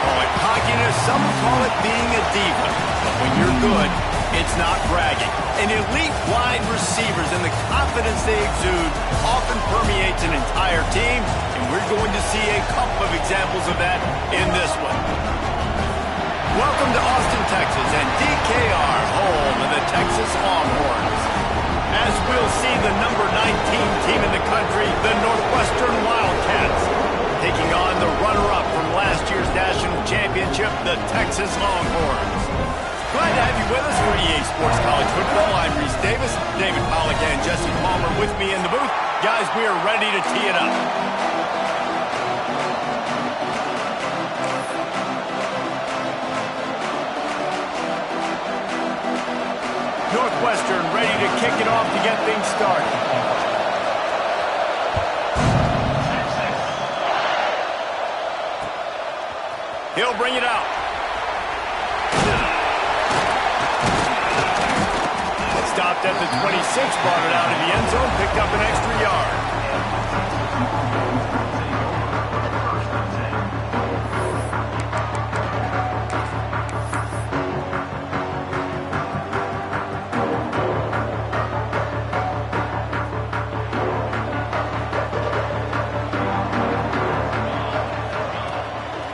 call it cockiness, some call it being a diva. But when you're good, it's not bragging. And elite wide receivers and the confidence they exude often permeates an entire team, and we're going to see a couple of examples of that in this one. Welcome to Austin, Texas, and DKR, home of the Texas Longhorns. As we'll see the number 19 team in the country, the Northwestern Wildcats, taking on the runner-up from last year's national championship, the Texas Longhorns. Glad to have you with us for EA Sports College Football. I'm Reese Davis, David Pollack, and Jesse Palmer with me in the booth. Guys, we are ready to tee it up. Northwestern ready to kick it off to get things started. He'll bring it out. Stopped at the 26, brought it out of the end zone, picked up an extra yard.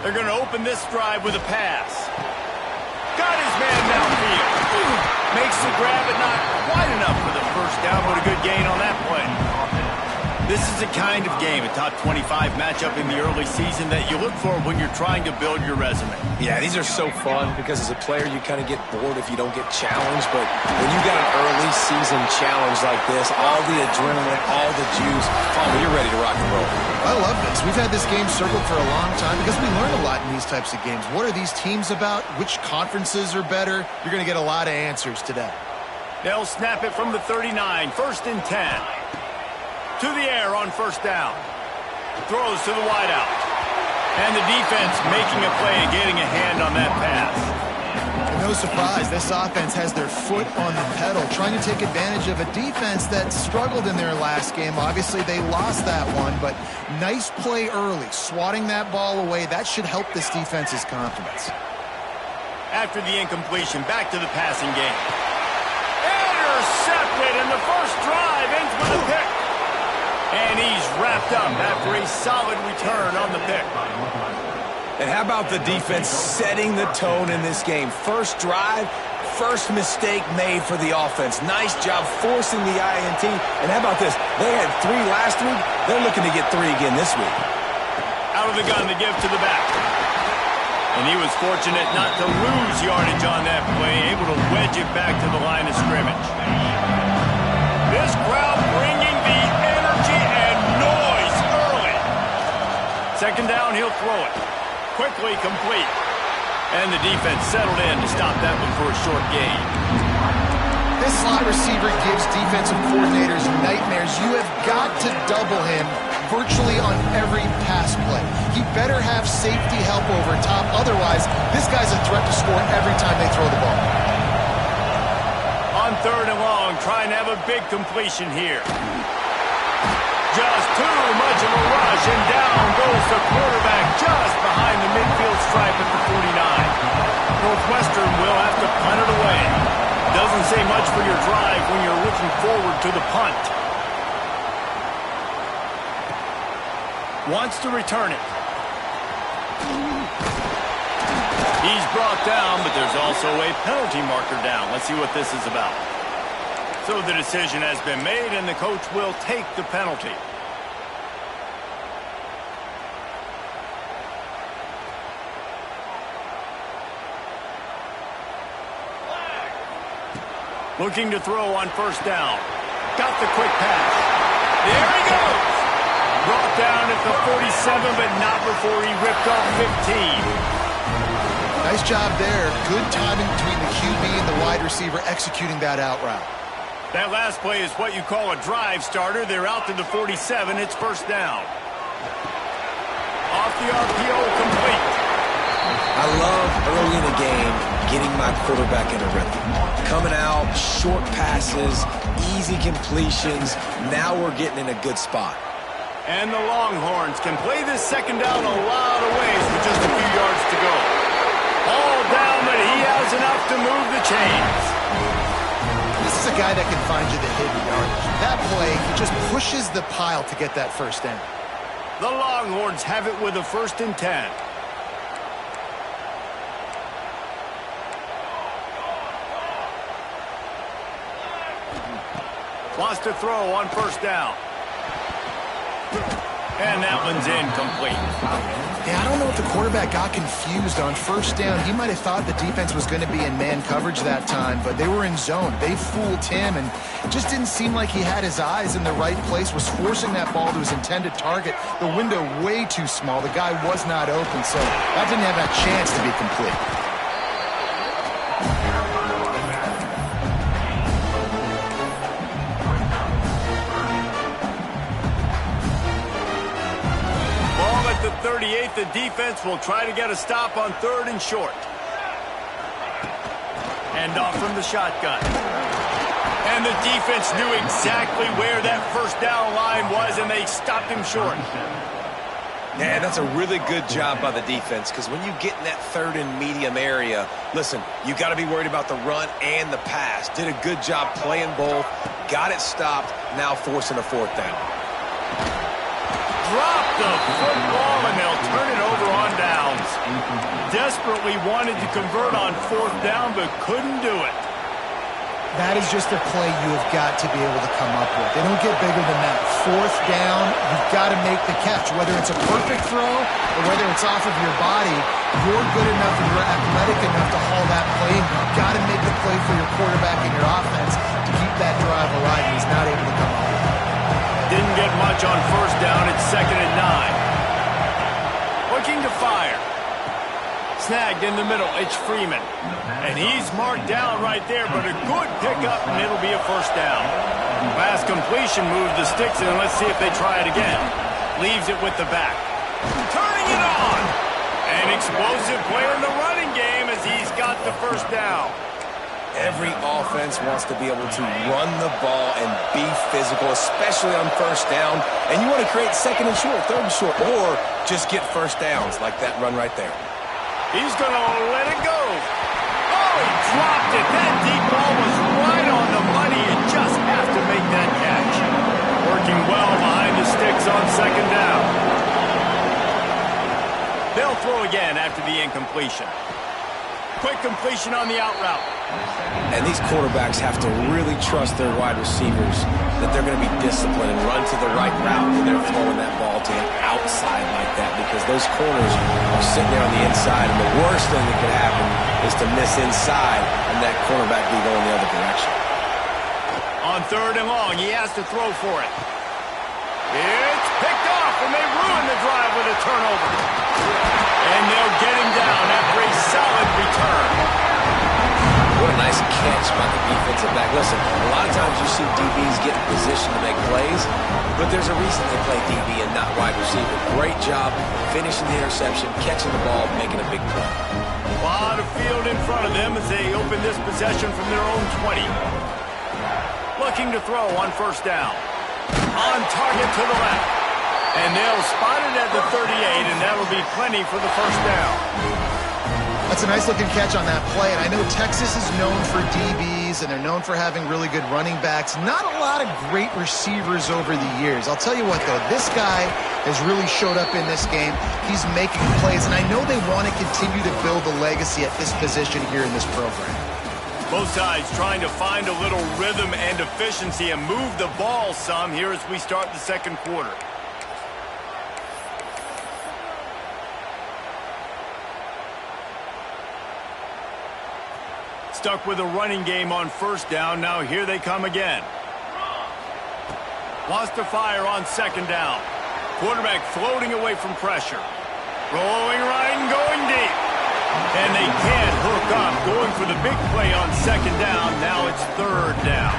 They're going to open this drive with a pass. Got his man downfield. Makes the grab, but not quite enough for the first down, but a good gain on that play. This is the kind of game, a top 25 matchup in the early season that you look for when you're trying to build your resume. Yeah, these are so fun because as a player, you kind of get bored if you don't get challenged. But when you got an early season challenge like this, all the adrenaline, all the juice, you're ready to rock and roll. I love this. We've had this game circled for a long time because we learn a lot in these types of games. What are these teams about? Which conferences are better? You're going to get a lot of answers today. They'll snap it from the 39, 1st and 10. To the air on first down. Throws to the wideout. And the defense making a play and getting a hand on that pass. And no surprise, this offense has their foot on the pedal, trying to take advantage of a defense that struggled in their last game. Obviously, they lost that one, but nice play early, swatting that ball away. That should help this defense's confidence. After the incompletion, back to the passing game. Intercepted, and the first drive ends with a pick. And he's wrapped up after a solid return on the pick. And how about the defense setting the tone in this game? First drive, first mistake made for the offense. Nice job forcing the INT. And how about this? They had 3 last week. They're looking to get 3 again this week. Out of the gun to give to the back. And he was fortunate not to lose yardage on that play, able to wedge it back to the line of scrimmage. This crowd bringing the energy and noise early. Second down, he'll throw it. Quickly complete. And the defense settled in to stop that one for a short gain. This slot receiver gives defensive coordinators nightmares. You have got to double him virtually on every pass play. He better have safety help over top. Otherwise, this guy's a threat to score every time they throw the ball. On 3rd and long, trying to have a big completion here. Just too much of a rush, and down goes the quarterback just behind the midfield stripe at the 49. Northwestern will have to punt it away. Doesn't say much for your drive when you're looking forward to the punt. Wants to return it. He's brought down, but there's also a penalty marker down. Let's see what this is about. So the decision has been made, and the coach will take the penalty. Looking to throw on first down. Got the quick pass. There he goes. Brought down at the 47, but not before he ripped off 15. Nice job there. Good timing between the QB and the wide receiver executing that out route. That last play is what you call a drive starter. They're out to the 47. It's first down. Off the RPO, complete. I love early in the game getting my quarterback in a rhythm. Coming out, short passes, easy completions. Now we're getting in a good spot. And the Longhorns can play this second down a lot of ways with just a few yards to go. All down, but he has enough to move the chains. This is a guy that can find you the hidden yardage. That play, he just pushes the pile to get that first down. The Longhorns have it with a 1st and 10. Wants to throw on 1st down. And that one's incomplete. Yeah, I don't know if the quarterback got confused on 1st down. He might have thought the defense was going to be in man coverage that time, but they were in zone. They fooled him, and it just didn't seem like he had his eyes in the right place, was forcing that ball to his intended target. The window way too small. The guy was not open, so that didn't have a chance to be complete. The 38, the defense will try to get a stop on 3rd and short. And off from the shotgun. And the defense knew exactly where that 1st down line was, and they stopped him short. Yeah, that's a really good job by the defense, because when you get in that 3rd and medium area, listen, you got to be worried about the run and the pass. Did a good job playing both, got it stopped, now forcing a 4th down. Drop the football, and they'll turn it over on downs. Desperately wanted to convert on 4th down, but couldn't do it. That is just a play you have got to be able to come up with. They don't get bigger than that. 4th down, you've got to make the catch. Whether it's a perfect throw or whether it's off of your body, you're good enough and you're athletic enough to haul that play, and you've got to make the play for your quarterback and your offense to keep that drive alive, and he's not able to come up with it. Didn't get much on 1st down. It's 2nd and 9. Looking to fire. Snagged in the middle. It's Freeman. And he's marked down right there, but a good pickup, and it'll be a 1st down. Pass completion moves the sticks, and let's see if they try it again. Leaves it with the back. Turning it on. An explosive play in the running game as he's got the 1st down. Every offense wants to be able to run the ball and be physical, especially on 1st down. And you want to create 2nd and short, 3rd and short, or just get 1st downs like that run right there. He's going to let it go. Oh, he dropped it. That deep ball was right on the money. You just have to make that catch. Working well behind the sticks on 2nd down. They'll throw again after the incompletion. Quick completion on the out route. And these quarterbacks have to really trust their wide receivers that they're going to be disciplined and run to the right route when they're throwing that ball to an outside like that, because those corners are sitting there on the inside, and the worst thing that could happen is to miss inside and that cornerback be going the other direction. On 3rd and long, he has to throw for it. It's picked off, and they ruin the drive with a turnover. And they'll get him down after a solid return. What a nice catch by the defensive back. Listen, a lot of times you see DBs get in position to make plays, but there's a reason they play DB and not wide receiver. Great job finishing the interception, catching the ball, making a big play. A lot of field in front of them as they open this possession from their own 20. Looking to throw on 1st down. On target to the left. And they'll spot it at the 38, and that'll be plenty for the 1st down. That's a nice-looking catch on that play, and I know Texas is known for DBs, and they're known for having really good running backs. Not a lot of great receivers over the years. I'll tell you what, though, this guy has really showed up in this game. He's making plays, and I know they want to continue to build a legacy at this position here in this program. Both sides trying to find a little rhythm and efficiency and move the ball some here as we start the 2nd quarter. Stuck with a running game on 1st down. Now here they come again. Wants to fire on 2nd down. Quarterback floating away from pressure. Rolling right and going deep. And they can't hook up. Going for the big play on 2nd down. Now it's 3rd down.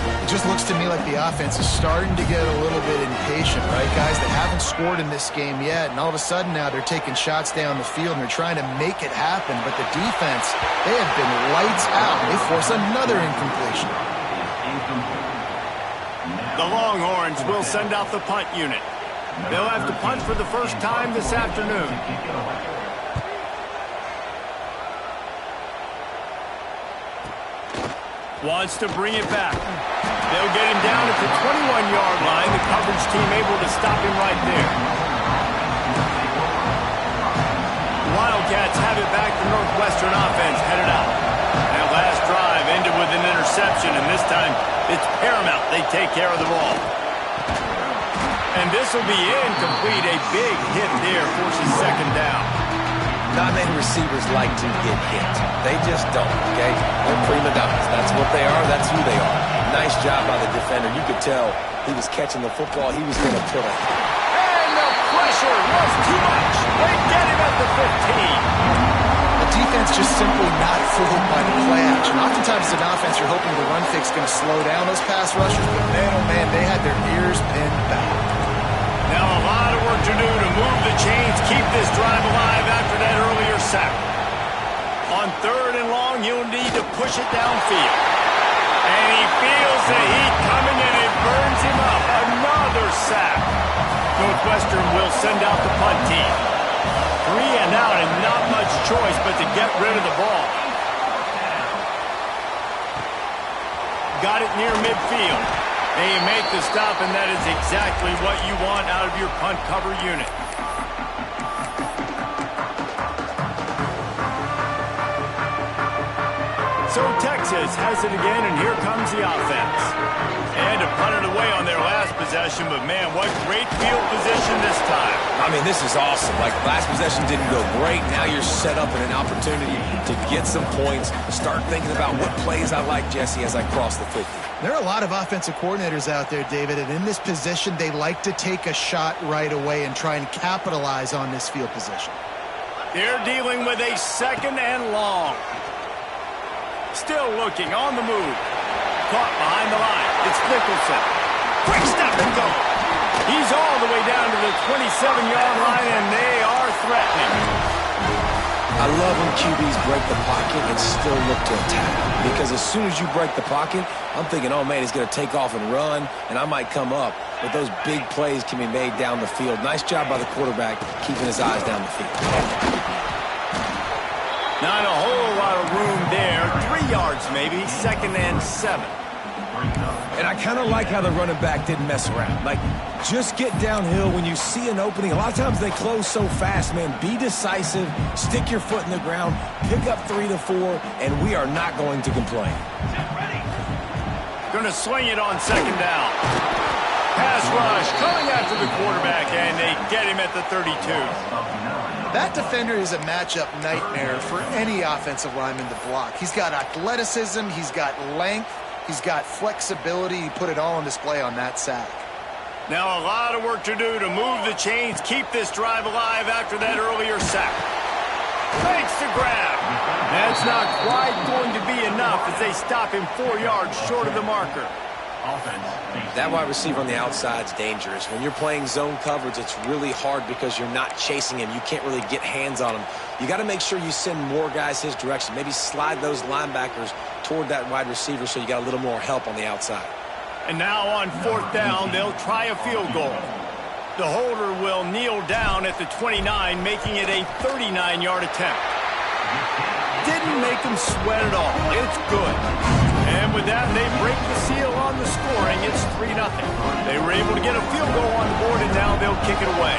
It just looks to me like the offense is starting to get a little bit impatient, right, guys? They haven't scored in this game yet, and all of a sudden now they're taking shots down the field and they're trying to make it happen. But the defense, they have been lights out. They force another incompletion. The Longhorns will send out the punt unit. They'll have to punt for the first time this afternoon. Wants to bring it back. They'll get him down at the 21-yard line. The coverage team able to stop him right there. Wildcats have it back. The Northwestern offense headed out. That last drive ended with an interception, and this time it's paramount they take care of the ball. And this will be incomplete. A big hit there forces second down. Not many receivers like to get hit. They just don't, okay? They're prima donnas. That's what they are. That's who they are. Nice job by the defender. You could tell he was catching the football. He was going to put a... And the pressure was too much. They get him at the 15. The defense just simply not fooled by the play action. Oftentimes as an offense, you're hoping the run fix is going to slow down those pass rushers, but man, oh man, they had their ears pinned back. Now a lot of work to do to move the chains, keep this drive alive after that earlier sack. On 3rd and long, he'll need to push it downfield. And he feels the heat coming and it burns him up. Another sack. Northwestern will send out the punt team. 3 and out and not much choice but to get rid of the ball. Got it near midfield. They make the stop, and that is exactly what you want out of your punt cover unit. So Texas has it again, and here comes the offense. And to punt it away on their last possession, but man, what great field position this time. I mean, this is awesome. Like, last possession didn't go great. Now you're set up in an opportunity to get some points. Start thinking about what plays I like, Jesse, as I cross the 50. There are a lot of offensive coordinators out there, David, and in this position, they like to take a shot right away and try and capitalize on this field position. They're dealing with a 2nd and long. Still looking on the move. Caught behind the line. It's Nicholson. Quick step and go. He's all the way down to the 27-yard line, and they are threatening. I love when QBs break the pocket and still look to attack. Because as soon as you break the pocket, I'm thinking, oh, man, he's going to take off and run, and I might come up. But those big plays can be made down the field. Nice job by the quarterback keeping his eyes down the field. Not a whole lot of room there. 3 yards maybe, 2nd and 7. And I kind of like how the running back didn't mess around. Like, just get downhill when you see an opening. A lot of times they close so fast, man. Be decisive, stick your foot in the ground, pick up 3 to 4, and we are not going to complain. Going to swing it on 2nd down. Pass rush coming after the quarterback, and they get him at the 32. That defender is a matchup nightmare for any offensive lineman to block. He's got athleticism, he's got length, he's got flexibility. He put it all on display on that sack. Now a lot of work to do to move the chains, keep this drive alive after that earlier sack. Makes the grab. That's not quite going to be enough as they stop him 4 yards short of the marker. That wide receiver on the outside is dangerous. When you're playing zone coverage, it's really hard because you're not chasing him. You can't really get hands on him. You got to make sure you send more guys his direction. Maybe slide those linebackers toward that wide receiver so you got a little more help on the outside. And now on 4th down, they'll try a field goal. The holder will kneel down at the 29, making it a 39-yard attempt. Didn't make them sweat at all. It's good. And with that, they break the seal on the scoring. It's 3-0. They were able to get a field goal on the board, and now they'll kick it away.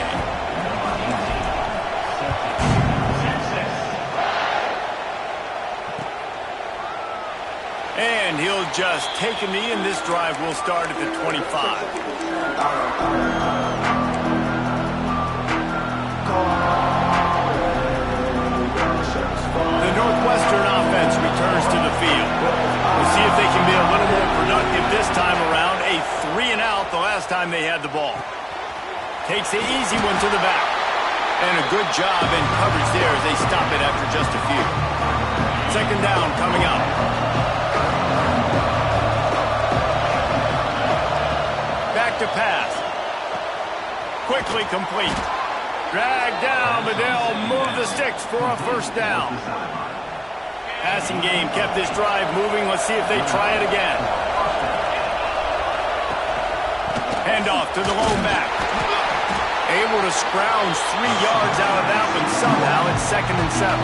And he'll just take a knee, and this drive will start at the 25. The Northwestern offense returns to the field. We'll see if they can be a little more productive this time around. A 3-and-out the last time they had the ball. Takes the easy one to the back. And a good job in coverage there as they stop it after just a few. 2nd down coming up. Back to pass. Quickly complete. Dragged down, but they'll move the sticks for a 1st down. Passing game kept this drive moving. Let's see if they try it again. Handoff to the lone back. able to scrounge 3 yards out of that one somehow. It's 2nd and 7.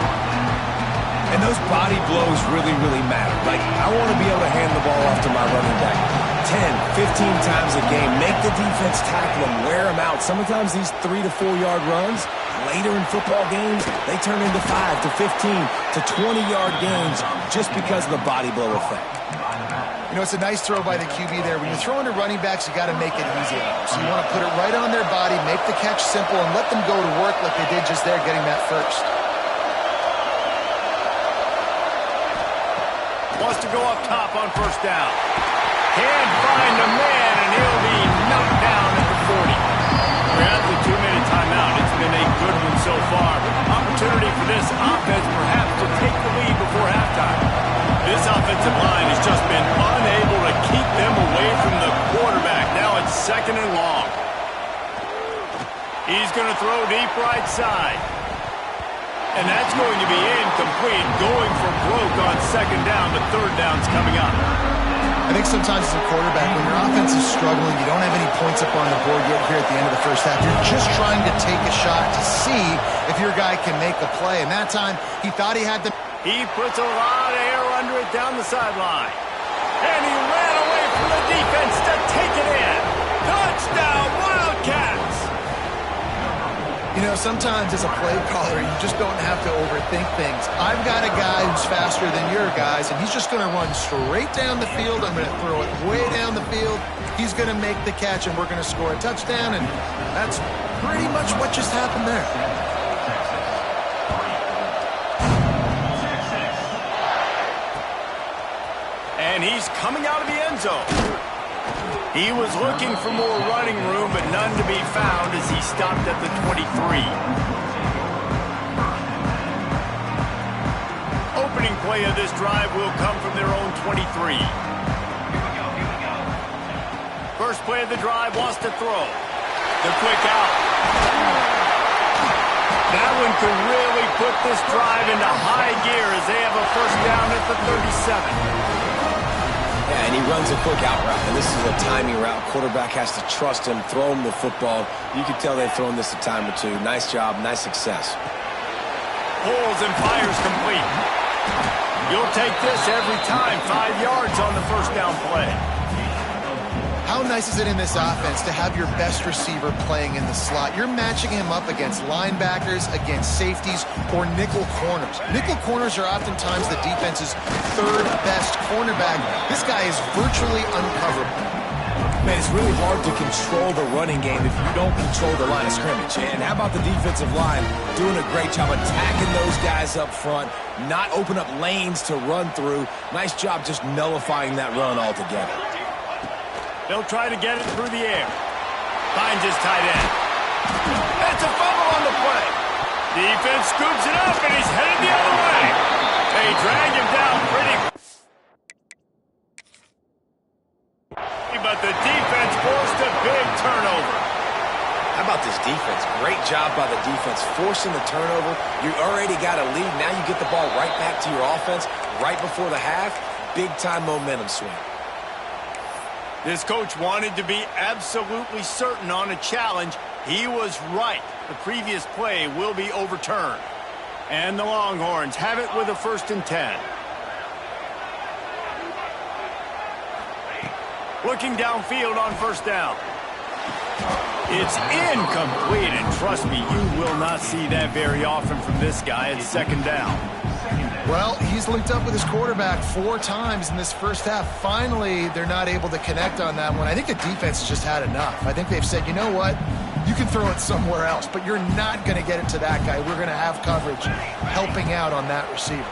And those body blows really, really matter. Like, I want to be able to hand the ball off to my running back 10, 15 times a game. Make the defense tackle them, wear them out. Sometimes these 3 to 4 yard runs, later in football games, they turn into 5 to 15 to 20-yard gains just because of the body blow effect. You know, it's a nice throw by the QB there. When you're throwing to running backs, you got to make it easy on them. So you want to put it right on their body, make the catch simple, and let them go to work like they did just there, getting that first. Wants to go up top on 1st down. Can't find a man, and he'll be knocked down at the 40. We're at the 2-minute timeout. It's been a good one so far. Opportunity for this offense perhaps to take the lead before halftime. This offensive line has just been unable to keep them away from the quarterback. Now it's 2nd and long. He's going to throw deep right side. And that's going to be incomplete, going for broke on 2nd down, but 3rd down's coming up. I think sometimes as a quarterback, when your offense is struggling, you don't have any points up on the board yet here at the end of the first half. You're just trying to take a shot to see if your guy can make a play. And that time, he thought he had the... He puts a lot of air under it down the sideline. And he ran away from the defense to take it in. Touchdown, Wildcats! You know, sometimes as a play caller, you just don't have to overthink things. I've got a guy who's faster than your guys, and he's just going to run straight down the field. I'm going to throw it way down the field. He's going to make the catch, and we're going to score a touchdown, and that's pretty much what just happened there. And he's coming out of the end zone. He was looking for more running room, but none to be found as he stopped at the 23. Opening play of this drive will come from their own 23. First play of the drive, wants to throw. The quick out. That one could really put this drive into high gear as they have a 1st down at the 37. Yeah, and he runs a quick out route, and this is a timing route. Quarterback has to trust him, throw him the football. You can tell they've thrown this a time or two. Nice job, nice success. Pulls and fires complete. You'll take this every time. 5 yards on the 1st down play. How nice is it in this offense to have your best receiver playing in the slot? You're matching him up against linebackers, against safeties, or nickel corners. Nickel corners are oftentimes the defense's 3rd best cornerback. This guy is virtually uncoverable. Man, it's really hard to control the running game if you don't control the line of scrimmage. And how about the defensive line doing a great job attacking those guys up front, not open up lanes to run through. Nice job just nullifying that run altogether. They'll try to get it through the air. Finds his tight end. That's a fumble on the play. Defense scoops it up, and he's headed the other way. They drag him down pretty. But the defense forced a big turnover. How about this defense? Great job by the defense forcing the turnover. You already got a lead. Now you get the ball right back to your offense right before the half. Big-time momentum swing. This coach wanted to be absolutely certain on a challenge. He was right. The previous play will be overturned. And the Longhorns have it with a 1st and 10. Looking downfield on 1st down. It's incomplete, and trust me, you will not see that very often from this guy at 2nd down. Well, he's linked up with his quarterback 4 times in this first half. Finally, they're not able to connect on that one. I think the defense has just had enough. I think they've said, you know what? You can throw it somewhere else, but you're not going to get it to that guy. We're going to have coverage helping out on that receiver.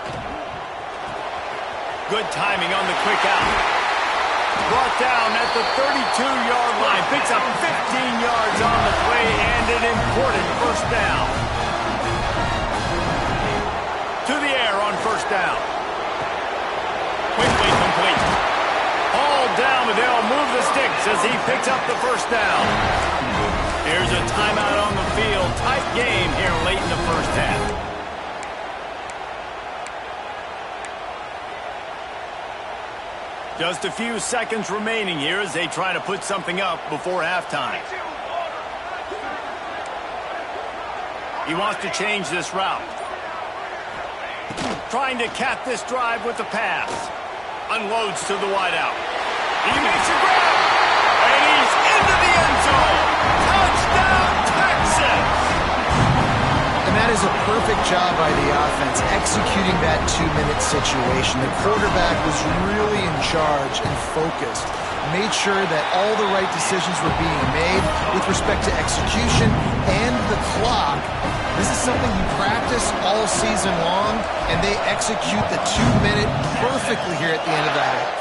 Good timing on the quick out. Brought down at the 32-yard line. Picks up 15 yards on the play and an important 1st down. To the air on 1st down. Quickly complete. All down, but they'll move the sticks as he picks up the 1st down. Here's a timeout on the field. Tight game here late in the first half. Just a few seconds remaining here as they try to put something up before halftime. He wants to change this route. Trying to cap this drive with the pass. Unloads to the wideout. He makes a grab. And he's into the end zone. Touchdown, Texans! And that is a perfect job by the offense, executing that 2-minute situation. The quarterback was really in charge and focused. Made sure that all the right decisions were being made with respect to execution and the clock. This is something you practice all season long, and they execute the 2-minute perfectly here at the end of the half.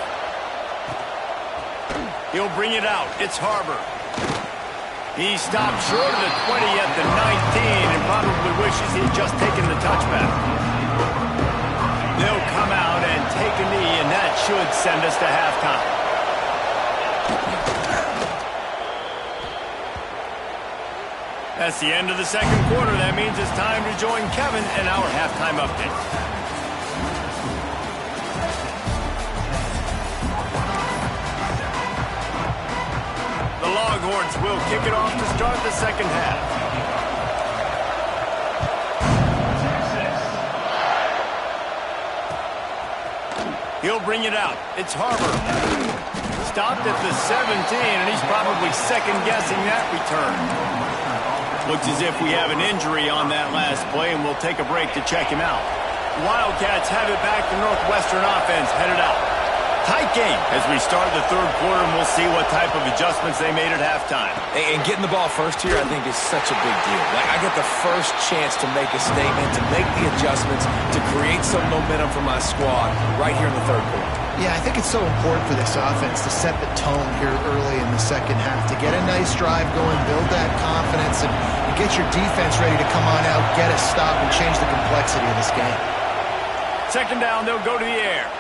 He'll bring it out. It's Harbor. He stopped short of the 20 at the 19 and probably wishes he had just taken the touchback. They'll come out and take a knee, and that should send us to halftime. That's the end of the second quarter. That means it's time to join Kevin and our halftime update. The Longhorns will kick it off to start the second half. He'll bring it out. It's Harbor. Stopped at the 17, and he's probably second-guessing that return. Looks as if we have an injury on that last play, and we'll take a break to check him out. Wildcats have it back to Northwestern offense, headed out. Tight game as we start the third quarter, and we'll see what type of adjustments they made at halftime. And getting the ball first here, I think, is such a big deal. Like, I get the first chance to make a statement, to make the adjustments, to create some momentum for my squad right here in the third quarter. Yeah, I think it's so important for this offense to set the tone here early in the second half, to get a nice drive going, build that confidence, and get your defense ready to come on out, get a stop, and change the complexity of this game. Second down, they'll go to the air.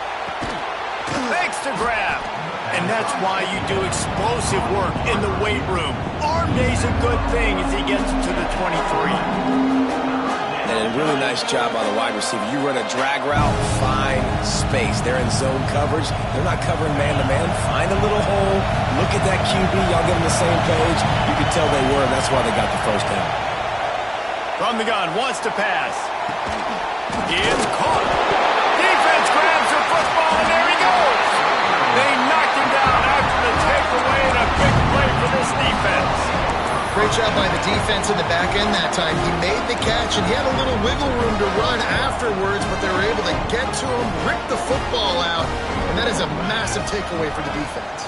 Thanks to grab. And that's why you do explosive work in the weight room. Arm day's a good thing as he gets to the 23. And a really nice job by the wide receiver. You run a drag route, find space. They're in zone coverage. They're not covering man-to-man. Find a little hole. Look at that QB. Y'all get on the same page. You can tell they were, and that's why they got the first down. From the gun, wants to pass. It's caught. Defense grabs the football, and there he goes. They knocked him down after the takeaway, and a big play for this defense. Great job by the defense in the back end that time. He made the catch, and he had a little wiggle room to run afterwards, but they were able to get to him, rip the football out, and that is a massive takeaway for the defense.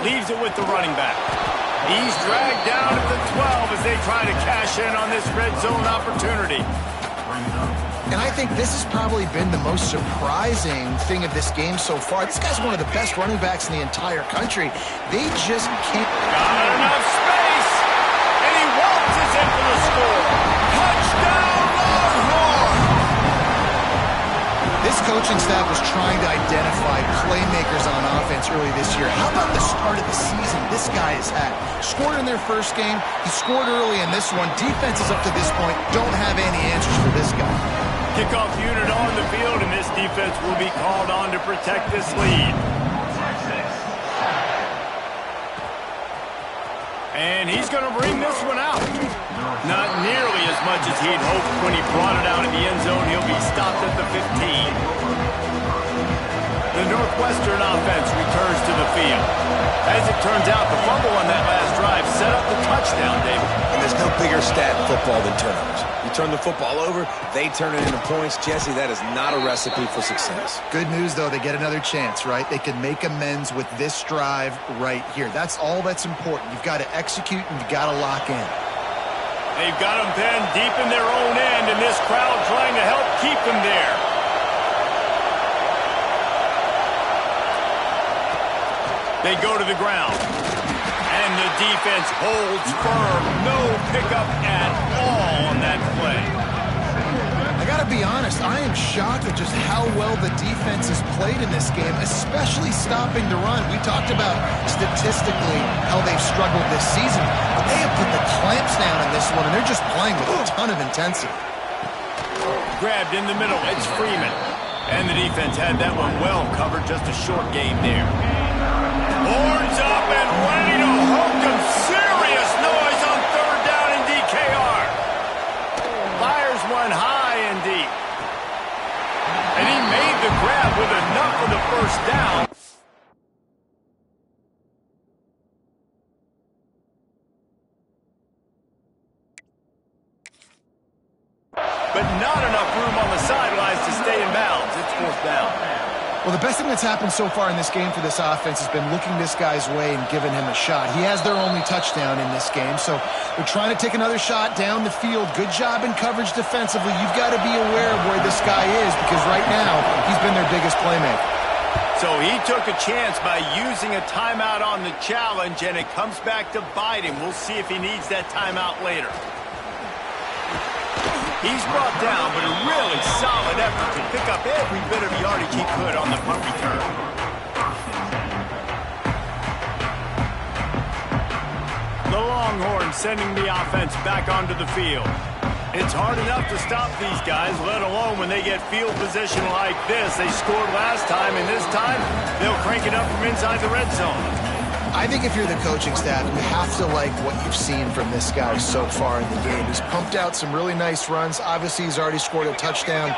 Leaves it with the running back. He's dragged down at the 12 as they try to cash in on this red zone opportunity. And I think this has probably been the most surprising thing of this game so far. This guy's one of the best running backs in the entire country. They just can't... Got enough space, and he waltzes in for the score. Touchdown, Longhorn! This coaching staff was trying to identify playmakers on offense early this year. How about the start of the season this guy has had? Scored in their first game. He scored early in this one. Defenses up to this point don't have any answers for this guy. Kickoff unit on the field, and this defense will be called on to protect this lead. And he's going to bring this one out. Not nearly as much as he'd hoped when he brought it out in the end zone. He'll be stopped at the 15. The Northwestern offense returns to the field. As it turns out, the fumble on that last drive set up the touchdown, David. And there's no bigger stat in football than turnovers. You turn the football over, they turn it into points. Jesse, that is not a recipe for success. Good news, though, they get another chance, right? They can make amends with this drive right here. That's all that's important. You've got to execute, and you've got to lock in. They've got them pinned deep in their own end, and this crowd trying to help keep them there. They go to the ground. And the defense holds firm. No pickup at all on that play. I got to be honest, I am shocked at just how well the defense has played in this game, especially stopping the run. We talked about statistically how they've struggled this season, but they have put the clamps down in this one, and they're just playing with a ton of intensity. Grabbed in the middle. It's Freeman. And the defense had that one well covered. Just a short game there. Horns up and ready to hook him. Serious noise on third down in DKR. but not enough room on the sidelines to stay in bounds. It's fourth down. Well, the best thing that's happened so far in this game for this offense has been looking this guy's way and giving him a shot. He has their only touchdown in this game, so they're trying to take another shot down the field. Good job in coverage defensively. You've got to be aware of where this guy is because right now he's been their biggest playmaker. So he took a chance by using a timeout on the challenge, and it comes back to bite him. We'll see if he needs that timeout later. He's brought down, but a really solid effort to pick up every bit of yardage he could on the punt return. The Longhorns sending the offense back onto the field. It's hard enough to stop these guys, let alone when they get field position like this. They scored last time, and this time they'll crank it up from inside the red zone. I think if you're the coaching staff, you have to like what you've seen from this guy so far in the game. He's pumped out some really nice runs. Obviously, he's already scored a touchdown.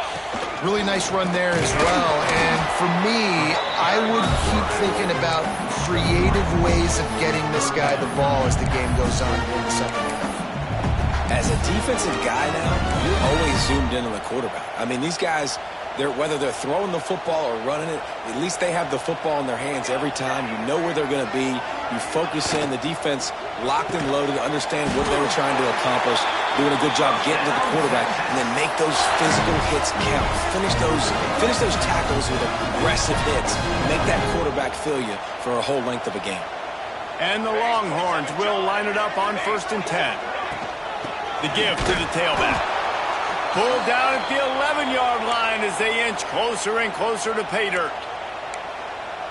Really nice run there as well. And for me, I would keep thinking about creative ways of getting this guy the ball as the game goes on in the second half. As a defensive guy now, you're always zoomed in on the quarterback. I mean, these guys, whether they're throwing the football or running it, at least they have the football in their hands every time. You know where they're going to be. You focus in. The defense locked and loaded, understand what they were trying to accomplish, doing a good job getting to the quarterback, and then make those physical hits count. Finish those tackles with aggressive hits. Make that quarterback feel you for a whole length of a game. And the Longhorns will line it up on 1st and 10. The give to the tailback. Pulled down at the 11-yard line as they inch closer and closer to pay dirt.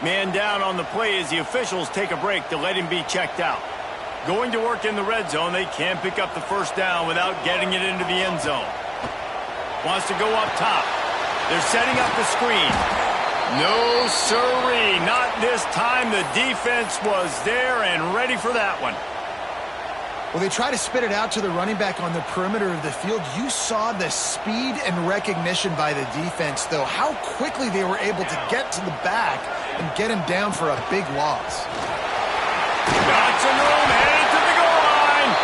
Man down on the play as the officials take a break to let him be checked out. Going to work in the red zone, they can't pick up the first down without getting it into the end zone. Wants to go up top. They're setting up the screen. No siree, not this time. The defense was there and ready for that one. Well, they try to spit it out to the running back on the perimeter of the field. You saw the speed and recognition by the defense, though, how quickly they were able to get to the back and get him down for a big loss. Got some room, headed to the goal line.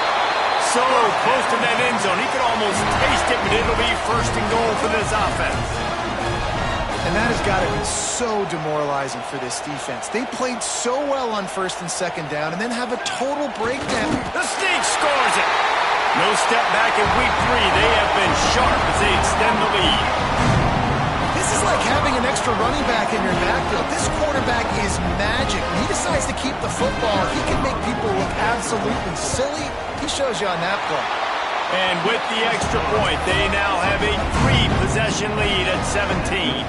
So close to that end zone. He could almost taste it, but it'll be 1st and goal for this offense. And that has got to be so demoralizing for this defense. They played so well on 1st and 2nd down and then have a total breakdown. The Sneak scores it. No step back in week 3. They have been sharp as they extend the lead. This is like having an extra running back in your backfield. This quarterback is magic. When he decides to keep the football, he can make people look absolutely silly. He shows you on that play. And with the extra point, they now have a 3-possession lead at 17.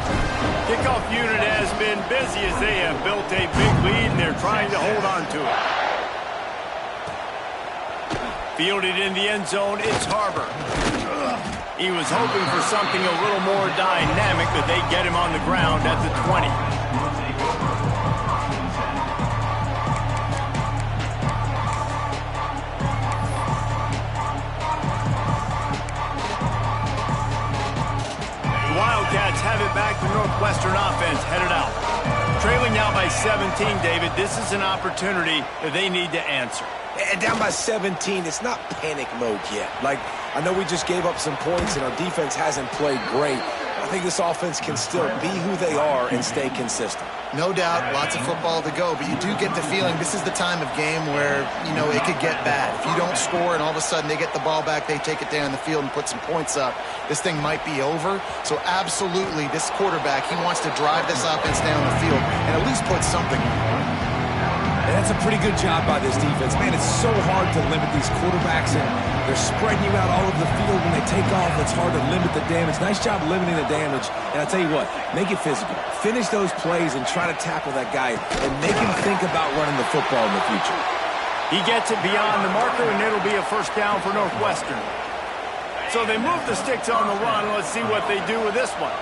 Kickoff unit has been busy as they have built a big lead, and they're trying to hold on to it. Fielded in the end zone, it's Harbor. He was hoping for something a little more dynamic, but they get him on the ground at the 20. Wildcats have it back. The Northwestern offense headed out. Trailing now by 17, David. This is an opportunity that they need to answer. And down by 17, it's not panic mode yet. Like, I know we just gave up some points and our defense hasn't played great. I think this offense can still be who they are and stay consistent. No doubt, lots of football to go, but you do get the feeling this is the time of game where, you know, it could get bad. If you don't score and all of a sudden they get the ball back, they take it down the field and put some points up, this thing might be over. So absolutely, this quarterback, he wants to drive this offense down the field and at least put something on. And that's a pretty good job by this defense. Man, it's so hard to limit these quarterbacks, and they're spreading you out all over the field. When they take off, it's hard to limit the damage. Nice job limiting the damage. And I'll tell you what, make it physical. Finish those plays and try to tackle that guy and make him think about running the football in the future. He gets it beyond the marker, and it'll be a first down for Northwestern. So they move the sticks on the run. Let's see what they do with this one.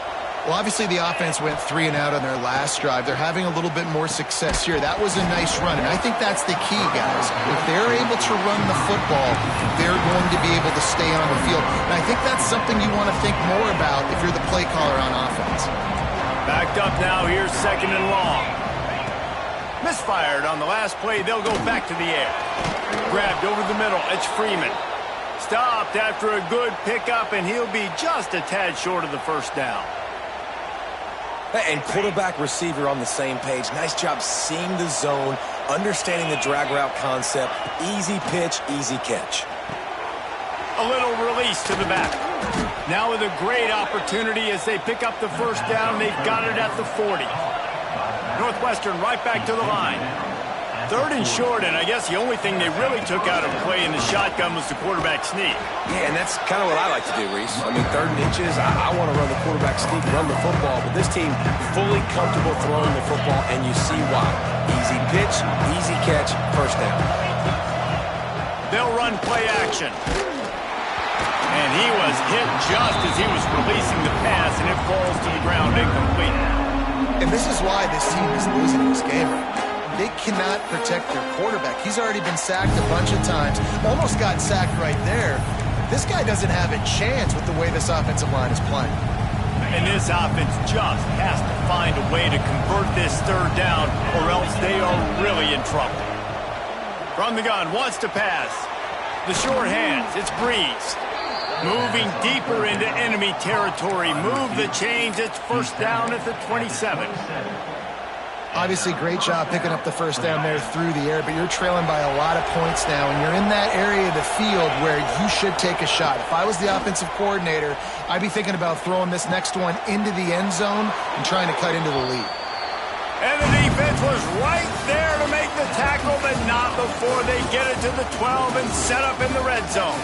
Well, obviously the offense went 3 and out on their last drive. They're having a little bit more success here. That was a nice run, and I think that's the key, guys. If they're able to run the football, they're going to be able to stay on the field. And I think that's something you want to think more about if you're the play caller on offense. Backed up now, here's 2nd and long. Misfired on the last play. They'll go back to the air. Grabbed over the middle. It's Freeman. Stopped after a good pickup, and he'll be just a tad short of the first down. And quarterback receiver on the same page. Nice job seeing the zone, understanding the drag route concept. Easy pitch, easy catch. A little release to the back. Now with a great opportunity as they pick up the first down. They've got it at the 40. Northwestern right back to the line. 3rd and short, and I guess the only thing they really took out of play in the shotgun was the quarterback sneak. Yeah, and that's kind of what I like to do, Reese. I mean, 3rd and inches, I want to run the quarterback sneak, run the football, but this team fully comfortable throwing the football, and you see why. Easy pitch, easy catch, first down. They'll run play action. And he was hit just as he was releasing the pass, and it falls to the ground incomplete. And this is why this team is losing this game. They cannot protect their quarterback. He's already been sacked a bunch of times. Almost got sacked right there. This guy doesn't have a chance with the way this offensive line is playing. And this offense just has to find a way to convert this 3rd down, or else they are really in trouble. From the gun, wants to pass. The short hands, it's Breeze. Moving deeper into enemy territory. Move the chains, it's first down at the 27. Obviously, great job picking up the first down there through the air, but you're trailing by a lot of points now, and you're in that area of the field where you should take a shot. If I was the offensive coordinator, I'd be thinking about throwing this next one into the end zone and trying to cut into the lead. And the defense was right there to make the tackle, but not before they get it to the 12 and set up in the red zone.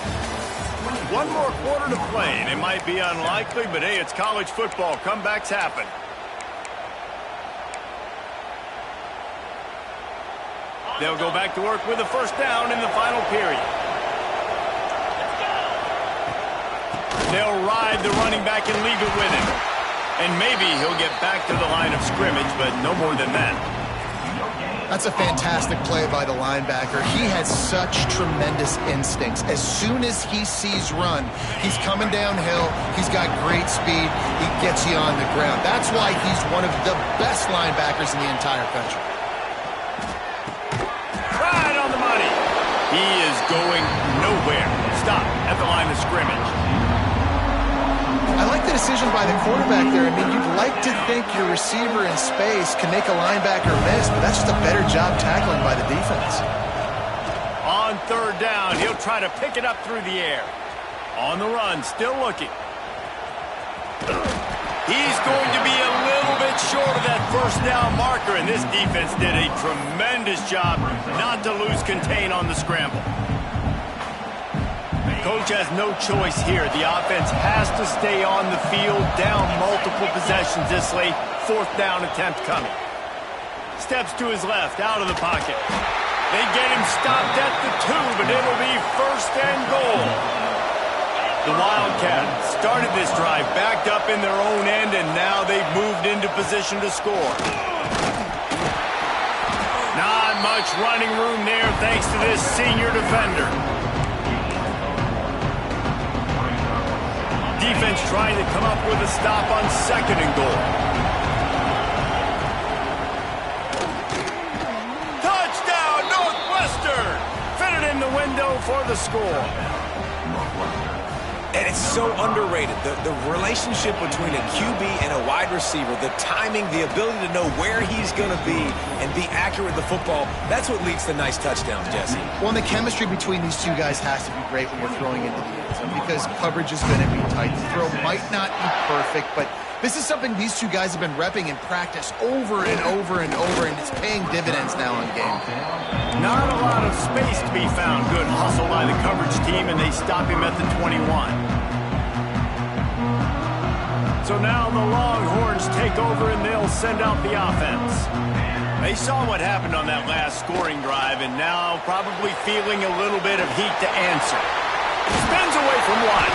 One more quarter to play, and it might be unlikely, but hey, it's college football. Comebacks happen. They'll go back to work with a first down in the final period. They'll ride the running back and leave it with him. And maybe he'll get back to the line of scrimmage, but no more than that. That's a fantastic play by the linebacker. He has such tremendous instincts. As soon as he sees run, he's coming downhill. He's got great speed. He gets you on the ground. That's why he's one of the best linebackers in the entire country. Right on the money. He is going nowhere. Stop at the line of scrimmage. I like the decision by the quarterback there. I mean, you'd like to think your receiver in space can make a linebacker miss, but that's just a better job tackling by the defense. On 3rd down, he'll try to pick it up through the air. On the run, still looking. He's going to be a little bit short of that first down marker, and this defense did a tremendous job not to lose contain on the scramble. Coach has no choice here. The offense has to stay on the field, down multiple possessions this late. 4th down attempt coming. Steps to his left, out of the pocket. They get him stopped at the 2, but it'll be 1st and goal. The Wildcats started this drive backed up in their own end, and now they've moved into position to score. Not much running room there thanks to this senior defender. Defense trying to come up with a stop on 2nd and goal. Touchdown, Northwestern! Fitted in the window for the score. And it's so underrated. The relationship between a QB and a wide receiver, the timing, the ability to know where he's going to be and be accurate with the football, that's what leads to nice touchdowns, Jesse. Well, and the chemistry between these two guys has to be great when you're throwing into the end zone because coverage is going to be tight. The throw might not be perfect, but this is something these two guys have been repping in practice over and over and over, and it's paying dividends now in game. Not a lot of space to be found. Good hustle by the coverage team, and they stop him at the 21. So now the Longhorns take over, and they'll send out the offense. They saw what happened on that last scoring drive, and now probably feeling a little bit of heat to answer. Spins away from one.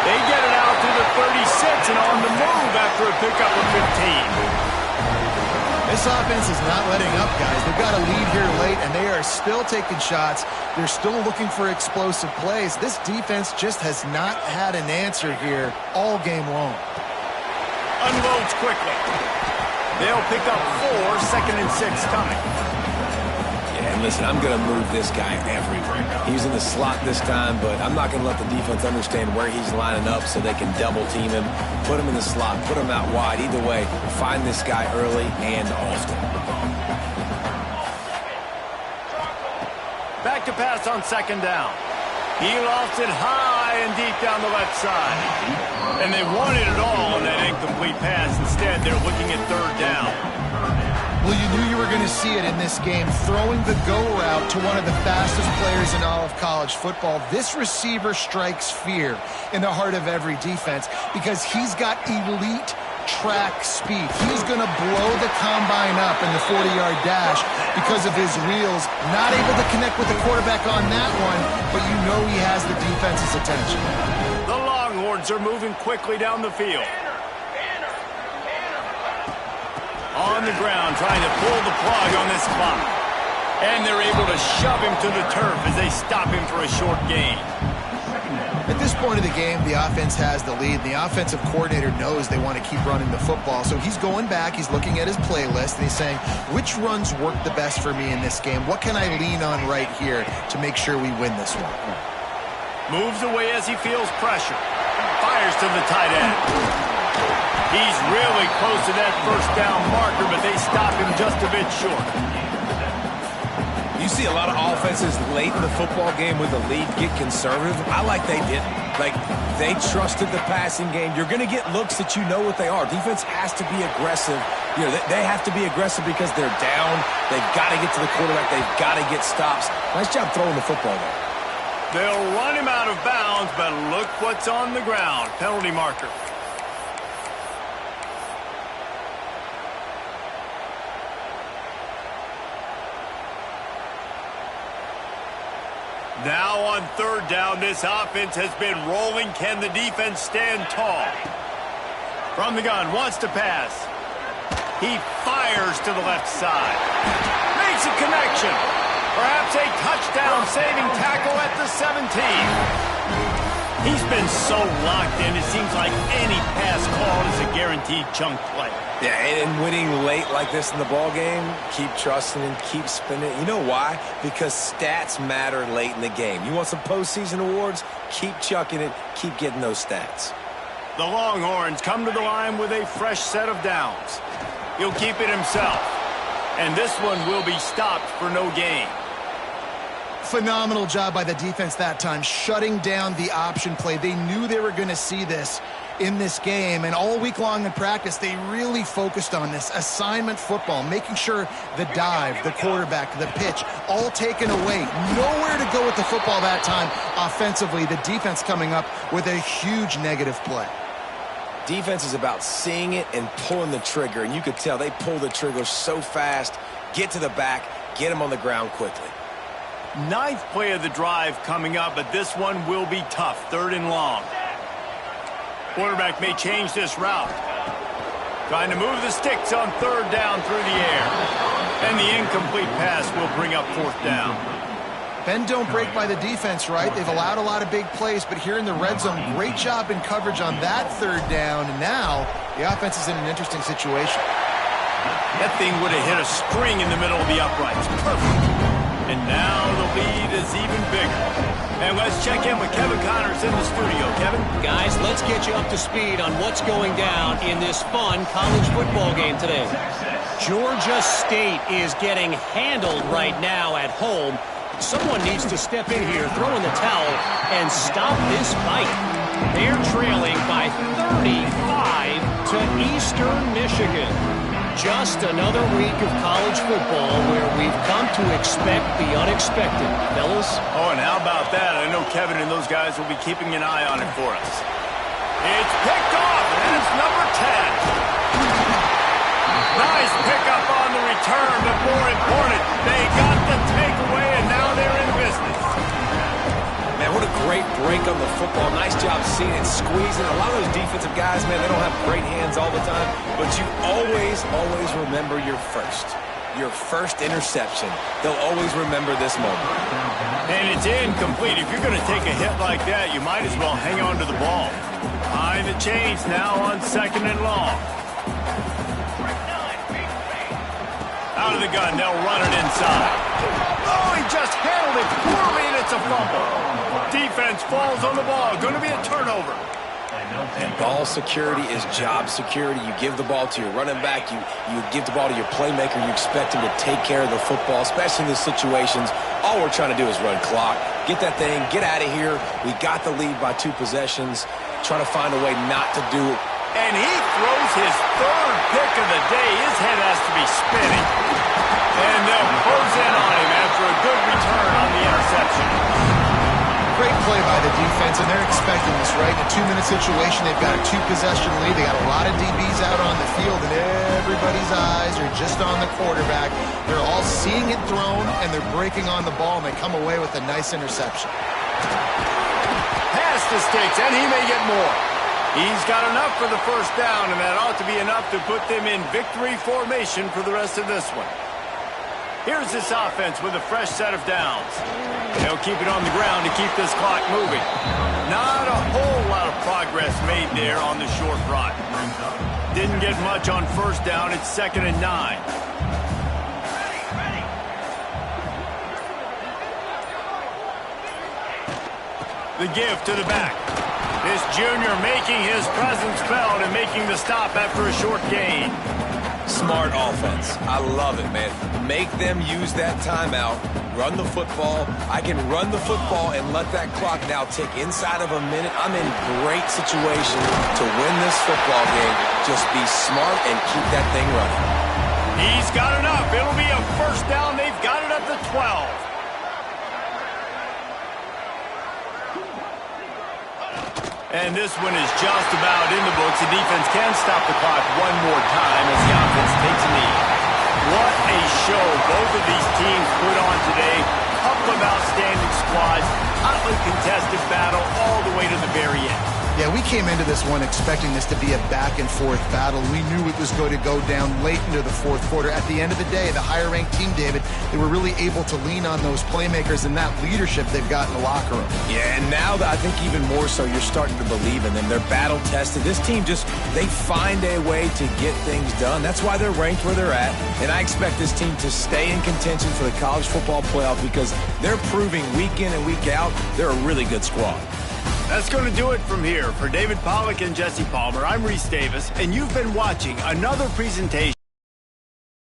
They get it out to the 36 and on the move after a pickup of 15. This offense is not letting up, guys. They've got a lead here late, and they are still taking shots. They're still looking for explosive plays. This defense just has not had an answer here all game long. Unloads quickly. They'll pick up 4, 2nd and 6 coming. Yeah, and listen, I'm going to move this guy everywhere. He's in the slot this time, but I'm not going to let the defense understand where he's lining up so they can double team him, put him in the slot, put him out wide. Either way, find this guy early and often. Back to pass on second down. He lost it high and deep down the left side. And they wanted it all on that incomplete pass. Instead, they're looking at third down. Well, you knew you were going to see it in this game, throwing the go route to one of the fastest players in all of college football. This receiver strikes fear in the heart of every defense because he's got elite track speed. He's going to blow the combine up in the 40-yard dash because of his wheels. Not able to connect with the quarterback on that one, but you know he has the defense's attention. The Longhorns are moving quickly down the field. On the ground, trying to pull the plug on this clock. And they're able to shove him to the turf as they stop him for a short gain. At this point of the game, the offense has the lead. The offensive coordinator knows they want to keep running the football. So he's going back, he's looking at his playlist, and he's saying, which runs work the best for me in this game? What can I lean on right here to make sure we win this one? Moves away as he feels pressure. Fires to the tight end. He's really close to that first down marker, but they stop him just a bit short. You see a lot of offenses late in the football game with the lead get conservative. I like they didn't. Like, they trusted the passing game. You're going to get looks that you know what they are. Defense has to be aggressive. You know, they have to be aggressive because they're down. They've got to get to the quarterback. They've got to get stops. Nice job throwing the football there. They'll run him out of bounds, but look what's on the ground. Penalty marker. Now on third down, this offense has been rolling. Can the defense stand tall? From the gun, wants to pass. He fires to the left side. Makes a connection. Perhaps a touchdown-saving tackle at the 17. He's been so locked in, it seems like any pass called is a guaranteed chunk play. Yeah, and winning late like this in the ball game, keep trusting and keep spinning. You know why? Because stats matter late in the game. You want some postseason awards? Keep chucking it. Keep getting those stats. The Longhorns come to the line with a fresh set of downs. He'll keep it himself. And this one will be stopped for no gain. Phenomenal job by the defense that time, shutting down the option play. They knew they were going to see this in this game, and all week long in practice, they really focused on this assignment football, making sure the dive, the quarterback, the pitch, all taken away. Nowhere to go with the football that time offensively. The defense coming up with a huge negative play. Defense is about seeing it and pulling the trigger, and you could tell they pull the trigger so fast, get to the back, get them on the ground quickly. Ninth play of the drive coming up, but this one will be tough. Third and long. Quarterback may change this route. Trying to move the sticks on third down through the air. And the incomplete pass will bring up fourth down. Bend don't break by the defense, right? They've allowed a lot of big plays, but here in the red zone, great job in coverage on that third down. And now the offense is in an interesting situation. That thing would have hit a string in the middle of the uprights. Perfect. And now the lead is even bigger. And let's check in with Kevin Connors in the studio. Kevin? Guys, let's get you up to speed on what's going down in this fun college football game today. Georgia State is getting handled right now at home. Someone needs to step in here, throw in the towel, and stop this fight. They're trailing by 35 to Eastern Michigan. Just another week of college football where we've come to expect the unexpected. Fellas? Oh, and how about that? I know Kevin and those guys will be keeping an eye on it for us. It's picked off, and it's number 10. Nice pickup on the return, but more important, they got the takeaway, and now they're in business. Man, what a great break on the football. Nice job seeing it, squeezing. A lot of those defensive guys, man, they don't have great hands all the time, but you always remember your first interception. They'll always remember this moment. And it's incomplete. If you're going to take a hit like that, you might as well hang on to the ball. Behind the chains now on second and long. Out of the gun, they'll run it inside. Oh, he just handled it poorly, and it's a fumble. Defense falls on the ball. Going to be a turnover. And ball security is job security. You give the ball to your running back. You give the ball to your playmaker. You expect him to take care of the football, especially in these situations. All we're trying to do is run clock. Get that thing. Get out of here. We got the lead by 2 possessions. Trying to find a way not to do it. And he throws his 3rd pick of the day. His head has to be spinning. And they'll close in on him after a good return on the interception. Great play by the defense, and they're expecting this, right? In a 2-minute situation, they've got a 2-possession lead. They got a lot of DBs out on the field, and everybody's eyes are just on the quarterback. They're all seeing it thrown, and they're breaking on the ball, and they come away with a nice interception. Pass to Sticks, and he may get more. He's got enough for the first down, and that ought to be enough to put them in victory formation for the rest of this one. Here's this offense with a fresh set of downs. They'll keep it on the ground to keep this clock moving. Not a whole lot of progress made there on the short run. Didn't get much on first down. It's 2nd and 9. The give to the back. This junior making his presence felt and making the stop after a short gain. Smart offense. I love it, man. Make them use that timeout. Run the football. I can run the football and let that clock now tick inside of a minute. I'm in great situation to win this football game. Just be smart and keep that thing running. He's got enough. It'll be a first down. They've got it at the 12. And this one is just about in the books. The defense can stop the clock one more time as the offense takes a knee. What a show both of these teams put on today. Couple of outstanding squads. Hotly contested battle all the way to the very end. Yeah, we came into this one expecting this to be a back-and-forth battle. We knew it was going to go down late into the 4th quarter. At the end of the day, the higher-ranked team, David, they were really able to lean on those playmakers and that leadership they've got in the locker room. Yeah, and now I think even more so, you're starting to believe in them. They're battle-tested. This team they find a way to get things done. That's why they're ranked where they're at. And I expect this team to stay in contention for the college football playoff because they're proving week in and week out they're a really good squad. That's going to do it from here. For David Pollack and Jesse Palmer, I'm Reese Davis, and you've been watching another presentation.